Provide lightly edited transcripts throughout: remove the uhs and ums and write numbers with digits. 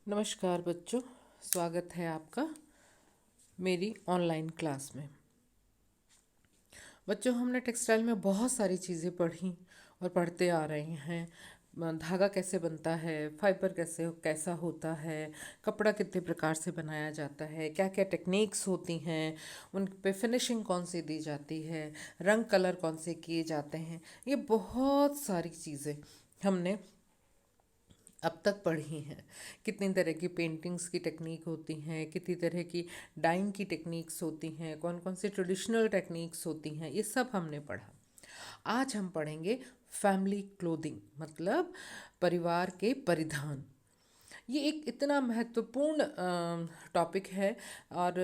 नमस्कार बच्चों, स्वागत है आपका मेरी ऑनलाइन क्लास में। बच्चों, हमने टेक्सटाइल में बहुत सारी चीज़ें पढ़ी और पढ़ते आ रहे हैं। धागा कैसे बनता है, फाइबर कैसा होता है, कपड़ा कितने प्रकार से बनाया जाता है, क्या क्या टेक्निक्स होती हैं, उन पे फिनिशिंग कौन सी दी जाती है, रंग कलर कौन से किए जाते हैं, ये बहुत सारी चीज़ें हमने अब तक पढ़ी हैं। कितनी तरह की पेंटिंग्स की टेक्निक होती हैं, कितनी तरह की डाइंग की टेक्निक्स होती हैं, कौन कौन सी ट्रेडिशनल टेक्निक्स होती हैं, ये सब हमने पढ़ा। आज हम पढ़ेंगे फैमिली क्लोथिंग, मतलब परिवार के परिधान। ये एक इतना महत्वपूर्ण टॉपिक है और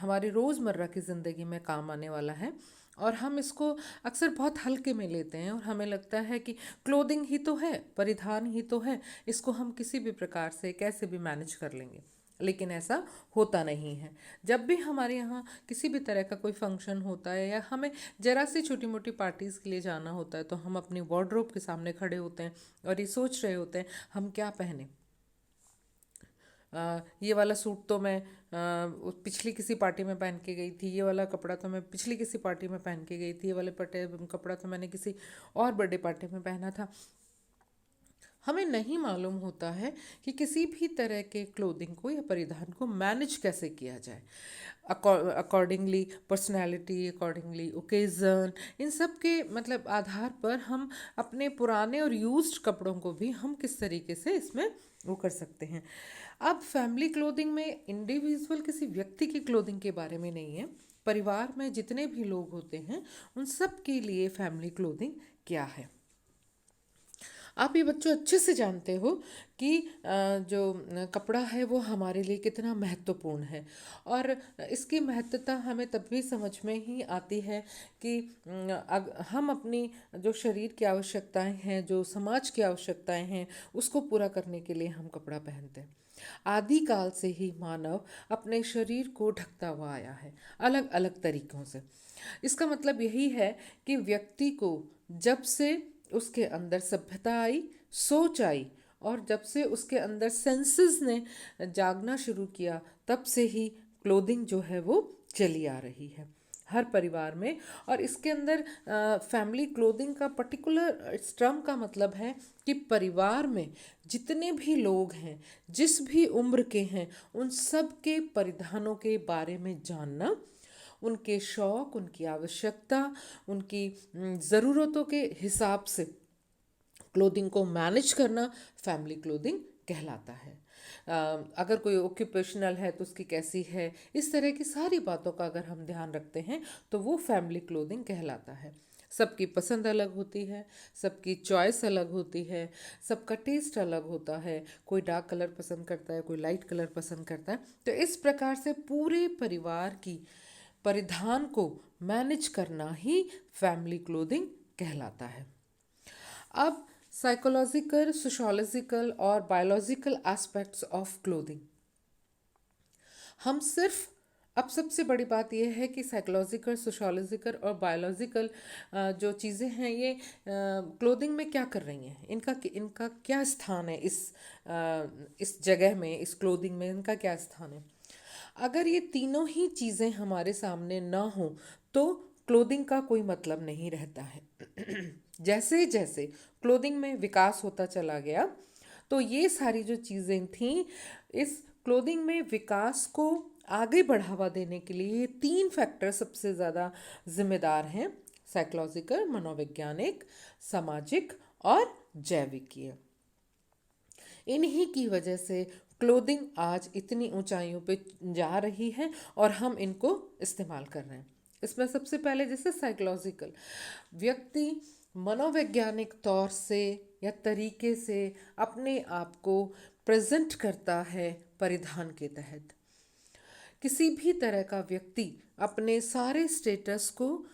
हमारी रोज़मर्रा की ज़िंदगी में काम आने वाला है। और हम इसको अक्सर बहुत हल्के में लेते हैं और हमें लगता है कि क्लोथिंग ही तो है, परिधान ही तो है, इसको हम किसी भी प्रकार से कैसे भी मैनेज कर लेंगे। लेकिन ऐसा होता नहीं है। जब भी हमारे यहाँ किसी भी तरह का कोई फंक्शन होता है या हमें ज़रा सी छोटी मोटी पार्टीज़ के लिए जाना होता है, तो हम अपनी वार्डरोब के सामने खड़े होते हैं और ये सोच रहे होते हैं हम क्या पहने। ये वाला सूट तो मैं पिछली किसी पार्टी में पहन के गई थी, ये वाला कपड़ा तो मैं पिछली किसी पार्टी में पहन के गई थी, ये वाले पटे कपड़ा तो मैंने किसी और बर्थडे पार्टी में पहना था। हमें नहीं मालूम होता है कि किसी भी तरह के क्लोथिंग को या परिधान को मैनेज कैसे किया जाए। अकॉर्डिंगली पर्सनैलिटी, अकॉर्डिंगली ओकेज़न, इन सब के मतलब आधार पर हम अपने पुराने और यूज्ड कपड़ों को भी हम किस तरीके से इसमें वो कर सकते हैं। अब फैमिली क्लोथिंग में इंडिविजुअल किसी व्यक्ति की क्लोथिंग के बारे में नहीं है। परिवार में जितने भी लोग होते हैं उन सब के लिए फैमिली क्लोथिंग क्या है। आप ये बच्चों अच्छे से जानते हो कि जो कपड़ा है वो हमारे लिए कितना महत्वपूर्ण है। और इसकी महत्वता हमें तब भी समझ में ही आती है कि हम अपनी जो शरीर की आवश्यकताएं हैं, जो समाज की आवश्यकताएं हैं, उसको पूरा करने के लिए हम कपड़ा पहनते हैं। आदिकाल से ही मानव अपने शरीर को ढकता हुआ आया है, अलग अलग तरीकों से। इसका मतलब यही है कि व्यक्ति को जब से उसके अंदर सभ्यता आई, सोच आई, और जब से उसके अंदर सेंसेस ने जागना शुरू किया, तब से ही क्लोथिंग जो है वो चली आ रही है हर परिवार में। और इसके अंदर फैमिली क्लोथिंग का पर्टिकुलर इस टर्म का मतलब है कि परिवार में जितने भी लोग हैं, जिस भी उम्र के हैं, उन सब के परिधानों के बारे में जानना, उनके शौक़, उनकी आवश्यकता, उनकी ज़रूरतों के हिसाब से क्लोथिंग को मैनेज करना फैमिली क्लोथिंग कहलाता है। अगर कोई ऑक्यूपेशनल है तो उसकी कैसी है, इस तरह की सारी बातों का अगर हम ध्यान रखते हैं तो वो फैमिली क्लोथिंग कहलाता है। सबकी पसंद अलग होती है, सबकी चॉइस अलग होती है, सबका टेस्ट अलग होता है। कोई डार्क कलर पसंद करता है, कोई लाइट कलर पसंद करता है। तो इस प्रकार से पूरे परिवार की परिधान को मैनेज करना ही फैमिली क्लोथिंग कहलाता है। अब साइकोलॉजिकल, सोशोलॉजिकल और बायोलॉजिकल एस्पेक्ट्स ऑफ क्लोथिंग। हम सिर्फ अब सबसे बड़ी बात यह है कि साइकोलॉजिकल, सोशोलॉजिकल और बायोलॉजिकल जो चीज़ें हैं ये क्लोथिंग में क्या कर रही हैं, इनका इनका क्या स्थान है इस जगह में, इस क्लोथिंग में इनका क्या स्थान है। अगर ये तीनों ही चीज़ें हमारे सामने ना हो तो क्लोथिंग का कोई मतलब नहीं रहता है। जैसे जैसे क्लोथिंग में विकास होता चला गया, तो ये सारी जो चीज़ें थीं, इस क्लोथिंग में विकास को आगे बढ़ावा देने के लिए ये तीन फैक्टर सबसे ज़्यादा जिम्मेदार हैं: साइकोलॉजिकल, मनोवैज्ञानिक, सामाजिक और जैविकीय। इन्हीं की वजह से क्लोथिंग आज इतनी ऊंचाइयों पे जा रही है और हम इनको इस्तेमाल कर रहे हैं। इसमें सबसे पहले जैसे साइकोलॉजिकल, व्यक्ति मनोवैज्ञानिक तौर से या तरीके से अपने आप को प्रेजेंट करता है परिधान के तहत। किसी भी तरह का व्यक्ति अपने सारे स्टेटस को,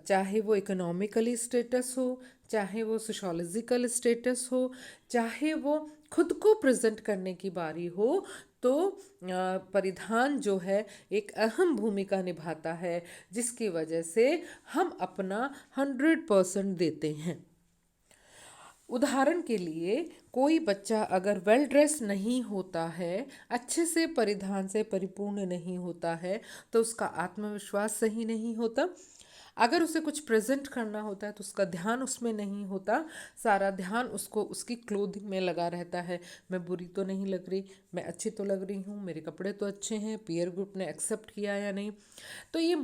चाहे वो इकोनॉमिकली स्टेटस हो, चाहे वो सोशोलॉजिकल स्टेटस हो, चाहे वो खुद को प्रेजेंट करने की बारी हो, तो परिधान जो है एक अहम भूमिका निभाता है, जिसकी वजह से हम अपना 100% देते हैं। उदाहरण के लिए कोई बच्चा अगर वेल ड्रेस नहीं होता है, अच्छे से परिधान से परिपूर्ण नहीं होता है, तो उसका आत्मविश्वास सही नहीं होता। अगर उसे कुछ प्रेजेंट करना होता है तो उसका ध्यान उसमें नहीं होता, सारा ध्यान उसको उसकी क्लोथिंग में लगा रहता है। मैं बुरी तो नहीं लग रही, मैं अच्छी तो लग रही हूँ, मेरे कपड़े तो अच्छे हैं, पीयर ग्रुप ने एक्सेप्ट किया या नहीं। तो ये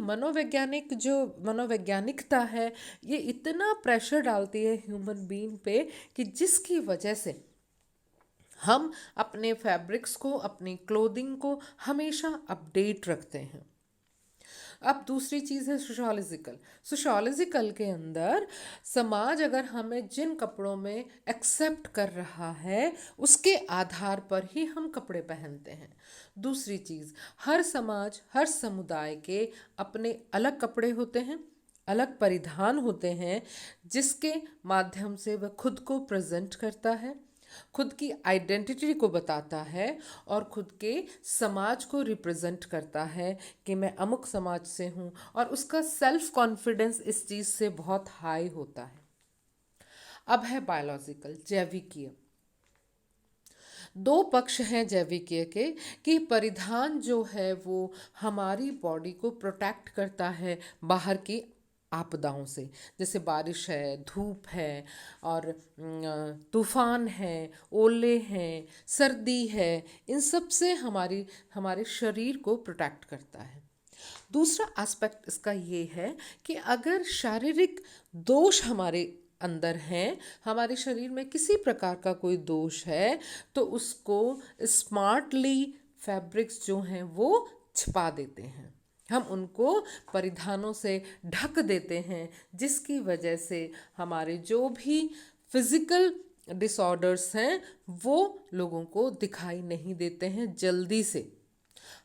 मनोवैज्ञानिकता है, ये इतना प्रेशर डालती है ह्यूमन बीइंग पे कि जिसकी वजह से हम अपने फैब्रिक्स को, अपनी क्लोथिंग को हमेशा अपडेट रखते हैं। अब दूसरी चीज़ है सोशोलॉजिकल। सोशोलॉजिकल के अंदर समाज अगर हमें जिन कपड़ों में एक्सेप्ट कर रहा है उसके आधार पर ही हम कपड़े पहनते हैं। दूसरी चीज़, हर समाज, हर समुदाय के अपने अलग कपड़े होते हैं, अलग परिधान होते हैं, जिसके माध्यम से वह खुद को प्रेजेंट करता है, खुद की आइडेंटिटी को बताता है और खुद के समाज को रिप्रेजेंट करता है कि मैं अमुक समाज से हूँ, और उसका सेल्फ कॉन्फिडेंस इस चीज़ से बहुत हाई होता है। अब है बायोलॉजिकल, जैविकीय। दो पक्ष हैं जैविकीय के कि परिधान जो है वो हमारी बॉडी को प्रोटेक्ट करता है बाहर की आपदाओं से, जैसे बारिश है, धूप है, और तूफान है, ओले हैं, सर्दी है, इन सब से हमारे शरीर को प्रोटेक्ट करता है। दूसरा एस्पेक्ट इसका ये है कि अगर शारीरिक दोष हमारे अंदर हैं, हमारे शरीर में किसी प्रकार का कोई दोष है, तो उसको स्मार्टली फैब्रिक्स जो हैं वो छिपा देते हैं, हम उनको परिधानों से ढक देते हैं, जिसकी वजह से हमारे जो भी फिजिकल डिसऑर्डर्स हैं वो लोगों को दिखाई नहीं देते हैं जल्दी से।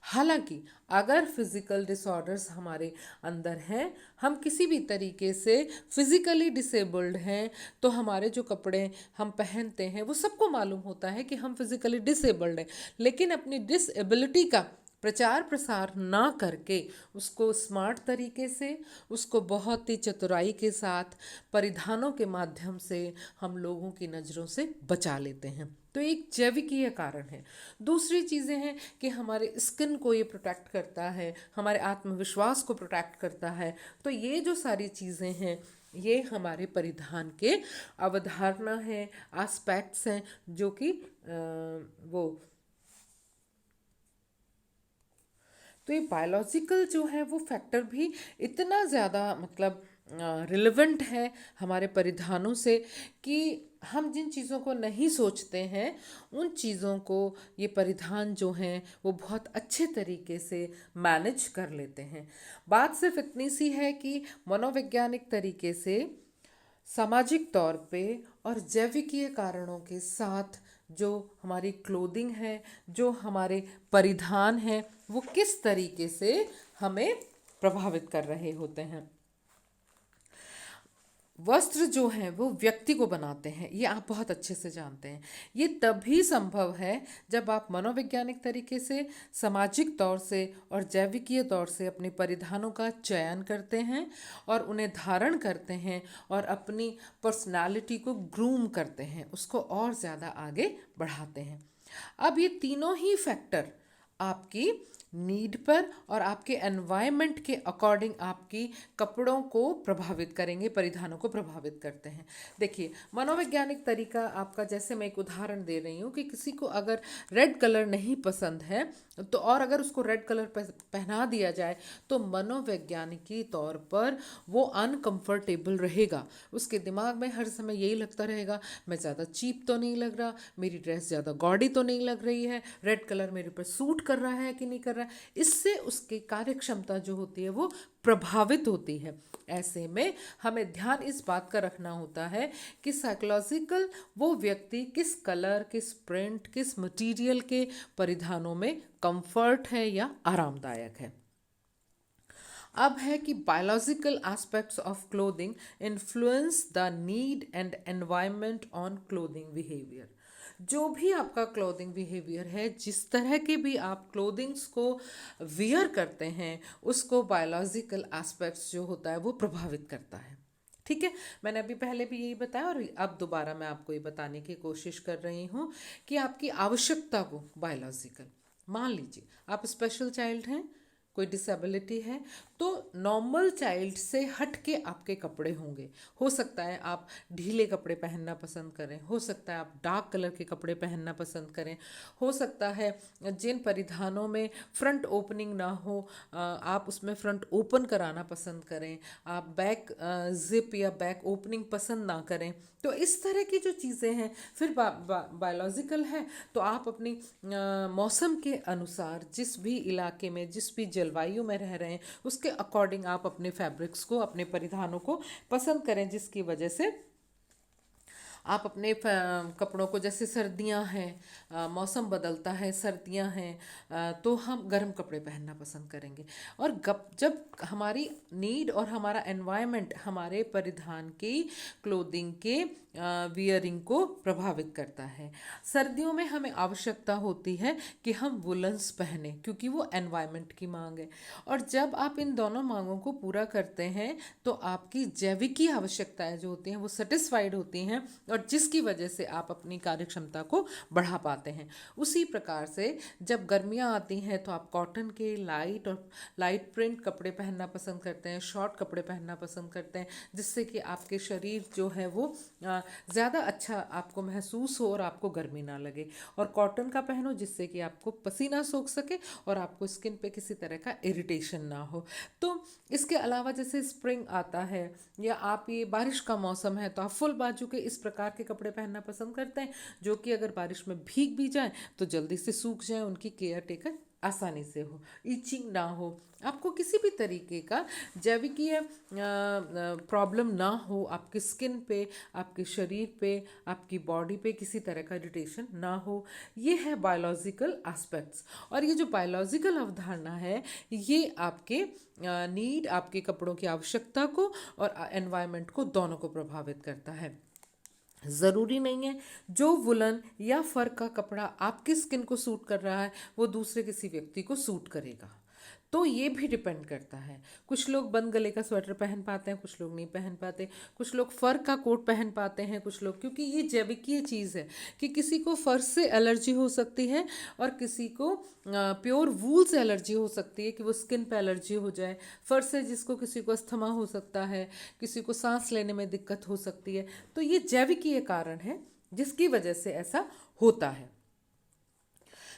हालांकि अगर फिजिकल डिसऑर्डर्स हमारे अंदर हैं, हम किसी भी तरीके से फिजिकली डिसेबल्ड हैं, तो हमारे जो कपड़े हम पहनते हैं वो सबको मालूम होता है कि हम फिजिकली डिसेबल्ड हैं, लेकिन अपनी डिसेबिलिटी का प्रचार प्रसार ना करके उसको स्मार्ट तरीके से, उसको बहुत ही चतुराई के साथ परिधानों के माध्यम से हम लोगों की नज़रों से बचा लेते हैं। तो एक जैविकीय कारण है। दूसरी चीज़ें हैं कि हमारे स्किन को ये प्रोटेक्ट करता है, हमारे आत्मविश्वास को प्रोटेक्ट करता है। तो ये जो सारी चीज़ें हैं ये हमारे परिधान के अवधारणा है, एस्पेक्ट्स हैं, जो कि वो तो ये बायोलॉजिकल जो है वो फैक्टर भी इतना ज़्यादा मतलब रिलेवेंट है हमारे परिधानों से कि हम जिन चीज़ों को नहीं सोचते हैं उन चीज़ों को ये परिधान जो हैं वो बहुत अच्छे तरीके से मैनेज कर लेते हैं। बात सिर्फ इतनी सी है कि मनोवैज्ञानिक तरीके से, सामाजिक तौर पे और जैविकीय कारणों के साथ जो हमारी क्लोथिंग है, जो हमारे परिधान हैं, वो किस तरीके से हमें प्रभावित कर रहे होते हैं। वस्त्र जो हैं वो व्यक्ति को बनाते हैं, ये आप बहुत अच्छे से जानते हैं। ये तभी संभव है जब आप मनोवैज्ञानिक तरीके से, सामाजिक तौर से और जैविकीय तौर से अपने परिधानों का चयन करते हैं और उन्हें धारण करते हैं और अपनी पर्सनालिटी को ग्रूम करते हैं, उसको और ज़्यादा आगे बढ़ाते हैं। अब ये तीनों ही फैक्टर आपकी नीड पर और आपके एनवायरनमेंट के अकॉर्डिंग आपकी कपड़ों को प्रभावित करेंगे, परिधानों को प्रभावित करते हैं। देखिए, मनोवैज्ञानिक तरीका आपका, जैसे मैं एक उदाहरण दे रही हूँ कि किसी को अगर रेड कलर नहीं पसंद है तो, और अगर उसको रेड कलर पहना दिया जाए तो मनोवैज्ञानिकी तौर पर वो अनकंफर्टेबल रहेगा। उसके दिमाग में हर समय यही लगता रहेगा, मैं ज़्यादा चीप तो नहीं लग रहा, मेरी ड्रेस ज़्यादा गॉडी तो नहीं लग रही है, रेड कलर मेरे पर सूट कर रहा है कि नहीं कर रहा है। इससे उसकी कार्य क्षमता जो होती है वो प्रभावित होती है। ऐसे में हमें ध्यान इस बात का रखना होता है कि साइकोलॉजिकल वो व्यक्ति किस कलर, किस प्रिंट, किस मटेरियल के परिधानों में कंफर्ट है या आरामदायक है। अब है कि biological aspects of clothing influence the need and environment on clothing behaviour. जो भी आपका क्लोथिंग बिहेवियर है, जिस तरह के भी आप क्लोथिंग्स को वियर करते हैं, उसको बायोलॉजिकल एस्पेक्ट्स जो होता है वो प्रभावित करता है। ठीक है, मैंने अभी पहले भी यही बताया और अब दोबारा मैं आपको ये बताने की कोशिश कर रही हूँ कि आपकी आवश्यकता को बायोलॉजिकल, मान लीजिए आप स्पेशल चाइल्ड हैं, कोई डिसेबिलिटी है, तो नॉर्मल चाइल्ड से हट के आपके कपड़े होंगे। हो सकता है आप ढीले कपड़े पहनना पसंद करें, हो सकता है आप डार्क कलर के कपड़े पहनना पसंद करें, हो सकता है जिन परिधानों में फ्रंट ओपनिंग ना हो आप उसमें फ्रंट ओपन कराना पसंद करें, आप बैक जिप या बैक ओपनिंग पसंद ना करें। तो इस तरह की जो चीज़ें हैं, फिर बायोलॉजिकल है तो आप अपनी मौसम के अनुसार जिस भी इलाके में, जिस भी जलवायु में रह रहे हैं, उसके अकॉर्डिंग आप अपने फैब्रिक्स को, अपने परिधानों को पसंद करें, जिसकी वजह से आप अपने कपड़ों को, जैसे सर्दियां हैं, मौसम बदलता है, सर्दियां हैं, तो हम गर्म कपड़े पहनना पसंद करेंगे। और जब हमारी नीड और हमारा एनवायरनमेंट हमारे परिधान की, क्लोथिंग के वियरिंग को प्रभावित करता है। सर्दियों में हमें आवश्यकता होती है कि हम वुलन्स पहने, क्योंकि वो एनवायरनमेंट की मांग है। और जब आप इन दोनों मांगों को पूरा करते हैं तो आपकी जैविकी आवश्यकताएं जो होती हैं वो सेटिस्फाइड होती हैं, और जिसकी वजह से आप अपनी कार्य क्षमता को बढ़ा पाते हैं। उसी प्रकार से जब गर्मियाँ आती हैं तो आप कॉटन के लाइट और लाइट प्रिंट कपड़े पहनना पसंद करते हैं, शॉर्ट कपड़े पहनना पसंद करते हैं, जिससे कि आपके शरीर जो है वो ज़्यादा अच्छा आपको महसूस हो और आपको गर्मी ना लगे। और कॉटन का पहनो जिससे कि आपको पसीना सोख सके और आपको स्किन पे किसी तरह का इरिटेशन ना हो। तो इसके अलावा जैसे स्प्रिंग आता है या आप ये बारिश का मौसम है तो आप फुल बाजू के इस प्रकार के कपड़े पहनना पसंद करते हैं, जो कि अगर बारिश में भीग भी जाएं तो जल्दी से सूख जाएं, उनकी केयर टेकर आसानी से हो, ईचिंग ना हो, आपको किसी भी तरीके का जैविकीय प्रॉब्लम ना हो, आपकी स्किन पे, आपके शरीर पे, आपकी बॉडी पे किसी तरह का इरिटेशन ना हो। ये है बायोलॉजिकल एस्पेक्ट्स। और ये जो बायोलॉजिकल अवधारणा है ये आपके नीड, आपके कपड़ों की आवश्यकता को और एनवायरनमेंट को, दोनों को प्रभावित करता है। ज़रूरी नहीं है जो वुलन या फर का कपड़ा आपकी स्किन को सूट कर रहा है वो दूसरे किसी व्यक्ति को सूट करेगा। तो ये भी डिपेंड करता है। कुछ लोग बंद गले का स्वेटर पहन पाते हैं, कुछ लोग नहीं पहन पाते, कुछ लोग फर का कोट पहन पाते हैं, कुछ लोग, क्योंकि ये जैविकीय चीज़ है कि किसी को फर से एलर्जी हो सकती है और किसी को प्योर वूल से एलर्जी हो सकती है कि वो स्किन पे एलर्जी हो जाए। फर से जिसको किसी को अस्थमा हो सकता है, किसी को सांस लेने में दिक्कत हो सकती है। तो ये जैविकीय कारण है जिसकी वजह से ऐसा होता है।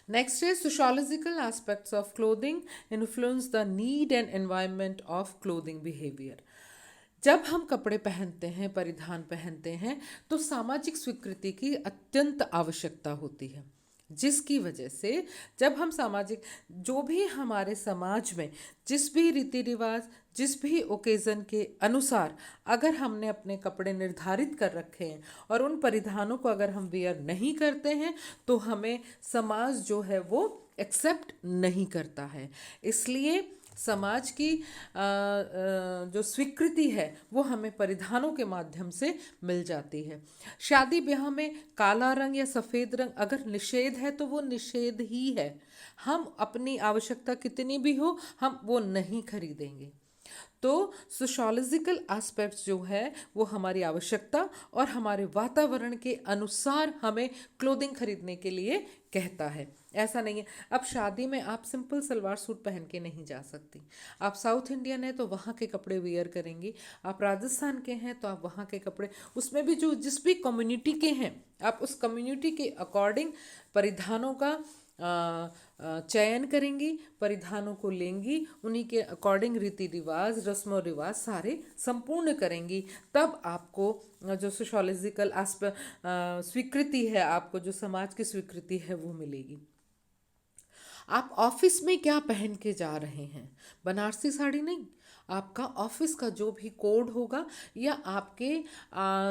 Next is sociological aspects of clothing influence the need and environment of clothing behavior. जब हम कपड़े पहनते हैं, परिधान पहनते हैं, तो सामाजिक स्वीकृति की अत्यंत आवश्यकता होती है, जिसकी वजह से जब हम सामाजिक, जो भी हमारे समाज में जिस भी रीति रिवाज, जिस भी ओकेज़न के अनुसार अगर हमने अपने कपड़े निर्धारित कर रखे हैं और उन परिधानों को अगर हम वेयर नहीं करते हैं तो हमें समाज जो है वो एक्सेप्ट नहीं करता है। इसलिए समाज की जो स्वीकृति है वो हमें परिधानों के माध्यम से मिल जाती है। शादी ब्याह में काला रंग या सफ़ेद रंग अगर निषेध है तो वो निषेध ही है। हम अपनी आवश्यकता कितनी भी हो हम वो नहीं खरीदेंगे। तो सोशोलॉजिकल एस्पेक्ट्स जो है वो हमारी आवश्यकता और हमारे वातावरण के अनुसार हमें क्लोथिंग खरीदने के लिए कहता है। ऐसा नहीं है अब शादी में आप सिंपल सलवार सूट पहन के नहीं जा सकती। आप साउथ इंडियन है तो वहाँ के कपड़े वेयर करेंगी, आप राजस्थान के हैं तो आप वहाँ के कपड़े, उसमें भी जो जिस भी कम्युनिटी के हैं आप उस कम्युनिटी के अकॉर्डिंग परिधानों का चयन करेंगी, परिधानों को लेंगी, उन्हीं के अकॉर्डिंग रीति रिवाज, रस्म और रिवाज सारे संपूर्ण करेंगी। तब आपको जो सोशोलॉजिकल स्वीकृति है, आपको जो समाज की स्वीकृति है वो मिलेगी। आप ऑफिस में क्या पहन के जा रहे हैं, बनारसी साड़ी नहीं, आपका ऑफिस का जो भी कोड होगा या आपके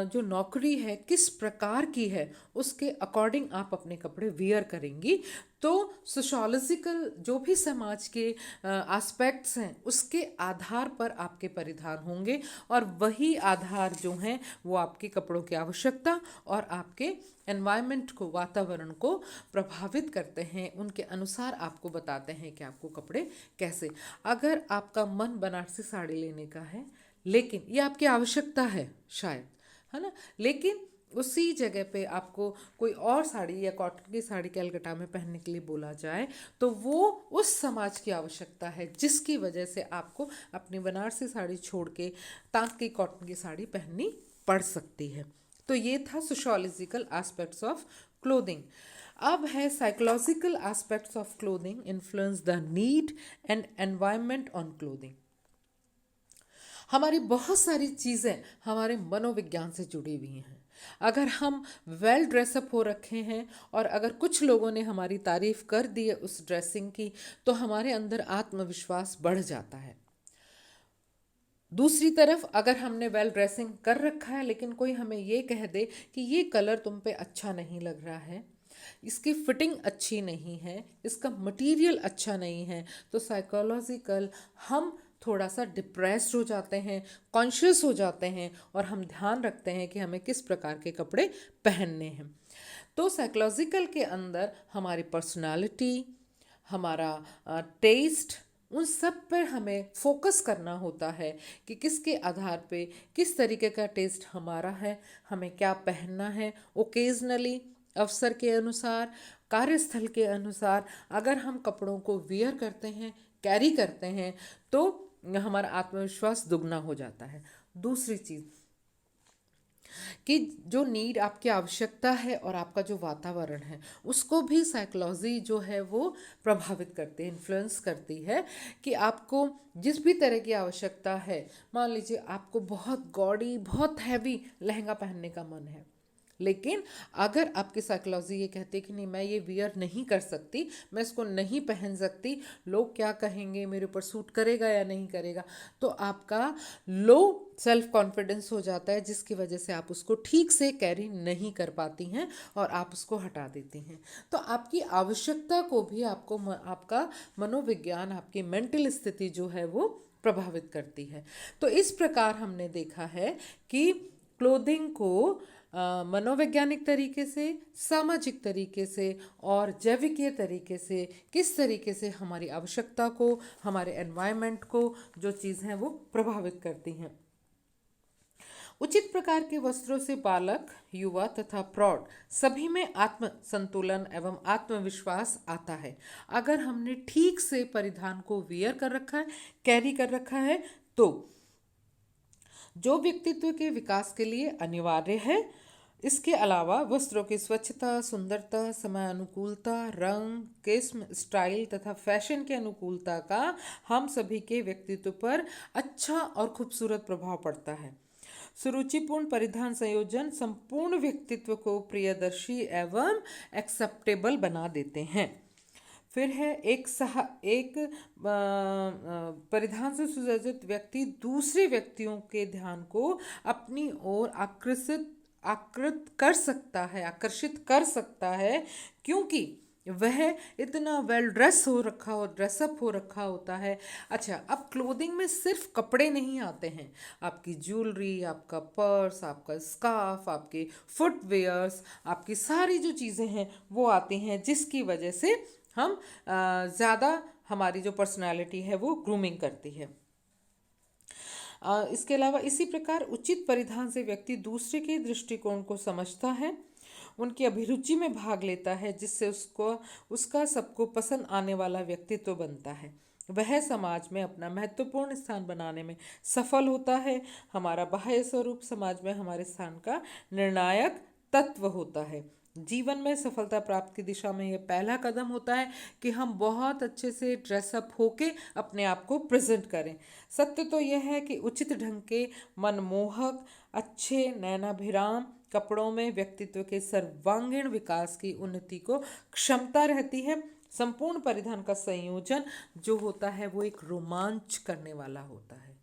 जो नौकरी है किस प्रकार की है उसके अकॉर्डिंग आप अपने कपड़े वेयर करेंगी। तो सोशोलॉजिकल जो भी समाज के एस्पेक्ट्स हैं उसके आधार पर आपके परिधान होंगे और वही आधार जो हैं वो आपके कपड़ों की आवश्यकता और आपके एनवायरनमेंट को, वातावरण को प्रभावित करते हैं। उनके अनुसार आपको बताते हैं कि आपको कपड़े कैसे। अगर आपका मन बनारसी साड़ी लेने का है लेकिन ये आपकी आवश्यकता है शायद, है ना, लेकिन उसी जगह पे आपको कोई और साड़ी या कॉटन की साड़ी कलकत्ता में पहनने के लिए बोला जाए तो वो उस समाज की आवश्यकता है जिसकी वजह से आपको अपनी बनारसी साड़ी छोड़ के तांत की कॉटन की साड़ी पहननी पड़ सकती है। तो ये था सोशोलॉजिकल एस्पेक्ट्स ऑफ क्लोथिंग। अब है psychological aspects of clothing influence the need and environment on clothing. हमारी बहुत सारी चीज़ें हमारे मनोविज्ञान से जुड़ी हुई हैं। अगर हम वेल ड्रेसअप हो रखे हैं और अगर कुछ लोगों ने हमारी तारीफ कर दी है उस ड्रेसिंग की, तो हमारे अंदर आत्मविश्वास बढ़ जाता है। दूसरी तरफ अगर हमने वेल ड्रेसिंग कर रखा है लेकिन कोई हमें ये कह दे कि ये कलर तुम पे अच्छा नहीं लग रहा है, इसकी फिटिंग अच्छी नहीं है, इसका मटेरियल अच्छा नहीं है, तो साइकोलॉजिकल हम थोड़ा सा डिप्रेस्ड हो जाते हैं, कॉन्शियस हो जाते हैं और हम ध्यान रखते हैं कि हमें किस प्रकार के कपड़े पहनने हैं। तो साइकोलॉजिकल के अंदर हमारी पर्सनालिटी, हमारा टेस्ट, उन सब पर हमें फोकस करना होता है कि किसके आधार पे किस तरीके का टेस्ट हमारा है, हमें क्या पहनना है। ओकेजनली अवसर के अनुसार, कार्यस्थल के अनुसार अगर हम कपड़ों को वियर करते हैं, कैरी करते हैं, तो हमारा आत्मविश्वास दुगना हो जाता है। दूसरी चीज़ कि जो नीड, आपकी आवश्यकता है और आपका जो वातावरण है उसको भी साइकोलॉजी जो है वो प्रभावित करती है, इन्फ्लुएंस करती है कि आपको जिस भी तरह की आवश्यकता है, मान लीजिए आपको बहुत गॉडी, बहुत हैवी लहंगा पहनने का मन है, लेकिन अगर आपकी साइकोलॉजी ये कहती है कि नहीं मैं ये वियर नहीं कर सकती, मैं इसको नहीं पहन सकती, लोग क्या कहेंगे, मेरे ऊपर सूट करेगा या नहीं करेगा, तो आपका लो सेल्फ कॉन्फिडेंस हो जाता है जिसकी वजह से आप उसको ठीक से कैरी नहीं कर पाती हैं और आप उसको हटा देती हैं। तो आपकी आवश्यकता को भी आपका मनोविज्ञान, आपकी मेंटल स्थिति जो है वो प्रभावित करती है। तो इस प्रकार हमने देखा है कि क्लोथिंग को मनोवैज्ञानिक तरीके से, सामाजिक तरीके से और जैविकीय तरीके से किस तरीके से हमारी आवश्यकता को, हमारे एनवायरनमेंट को जो चीज़ हैं वो प्रभावित करती हैं। उचित प्रकार के वस्त्रों से बालक, युवा तथा प्रौढ़ सभी में आत्म संतुलन एवं आत्मविश्वास आता है। अगर हमने ठीक से परिधान को वियर कर रखा है, कैरी कर रखा है, तो जो व्यक्तित्व के विकास के लिए अनिवार्य है। इसके अलावा वस्त्रों की स्वच्छता, सुंदरता, समय अनुकूलता, रंग, किस्म, स्टाइल तथा फैशन के अनुकूलता का हम सभी के व्यक्तित्व पर अच्छा और खूबसूरत प्रभाव पड़ता है। सुरुचिपूर्ण परिधान संयोजन संपूर्ण व्यक्तित्व को प्रियदर्शी एवं एक्सेप्टेबल बना देते हैं। फिर है एक परिधान से सुसज्जित व्यक्ति दूसरे व्यक्तियों के ध्यान को अपनी ओर आकर्षित कर सकता है, क्योंकि वह इतना वेल ड्रेसअप हो रखा होता है। अच्छा, अब क्लोथिंग में सिर्फ कपड़े नहीं आते हैं, आपकी ज्वेलरी, आपका पर्स, आपका स्कार्फ, आपके फुटवेयर्स, आपकी सारी जो चीज़ें हैं वो आती हैं, जिसकी वजह से हम ज़्यादा हमारी जो पर्सनालिटी है वो ग्रूमिंग करती है। इसके अलावा इसी प्रकार उचित परिधान से व्यक्ति दूसरे के दृष्टिकोण को समझता है, उनकी अभिरुचि में भाग लेता है, जिससे उसका सबको पसंद आने वाला व्यक्तित्व बनता है। वह समाज में अपना महत्वपूर्ण स्थान बनाने में सफल होता है। हमारा बाह्य स्वरूप समाज में हमारे स्थान का निर्णायक तत्व होता है। जीवन में सफलता प्राप्त की दिशा में यह पहला कदम होता है कि हम बहुत अच्छे से ड्रेसअप होके अपने आप को प्रेजेंट करें। सत्य तो यह है कि उचित ढंग के मनमोहक, अच्छे, नयनाभिराम कपड़ों में व्यक्तित्व के सर्वांगीण विकास की उन्नति को क्षमता रहती है। संपूर्ण परिधान का संयोजन जो होता है वो एक रोमांच करने वाला होता है।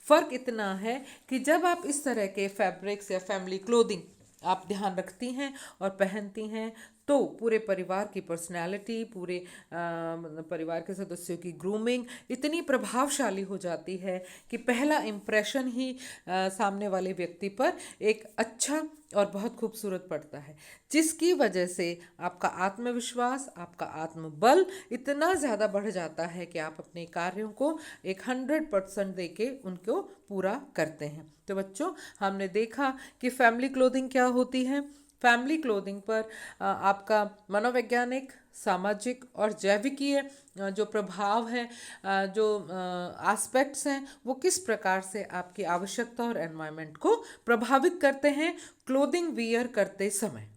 फर्क इतना है कि जब आप इस तरह के फैब्रिक्स या फैमिली क्लोथिंग आप ध्यान रखती हैं और पहनती हैं, तो पूरे परिवार की पर्सनैलिटी, पूरे परिवार के सदस्यों की ग्रूमिंग इतनी प्रभावशाली हो जाती है कि पहला इम्प्रेशन ही सामने वाले व्यक्ति पर एक अच्छा और बहुत खूबसूरत पड़ता है, जिसकी वजह से आपका आत्मविश्वास, आपका आत्मबल इतना ज़्यादा बढ़ जाता है कि आप अपने कार्यों को एक 100% दे के उनको पूरा करते हैं। तो बच्चों, हमने देखा कि फैमिली क्लोथिंग क्या होती है। फैमिली क्लोथिंग पर आपका मनोवैज्ञानिक, सामाजिक और जैविकीय जो प्रभाव है, जो एस्पेक्ट्स हैं, वो किस प्रकार से आपकी आवश्यकता और एनवायरनमेंट को प्रभावित करते हैं क्लोथिंग वियर करते समय।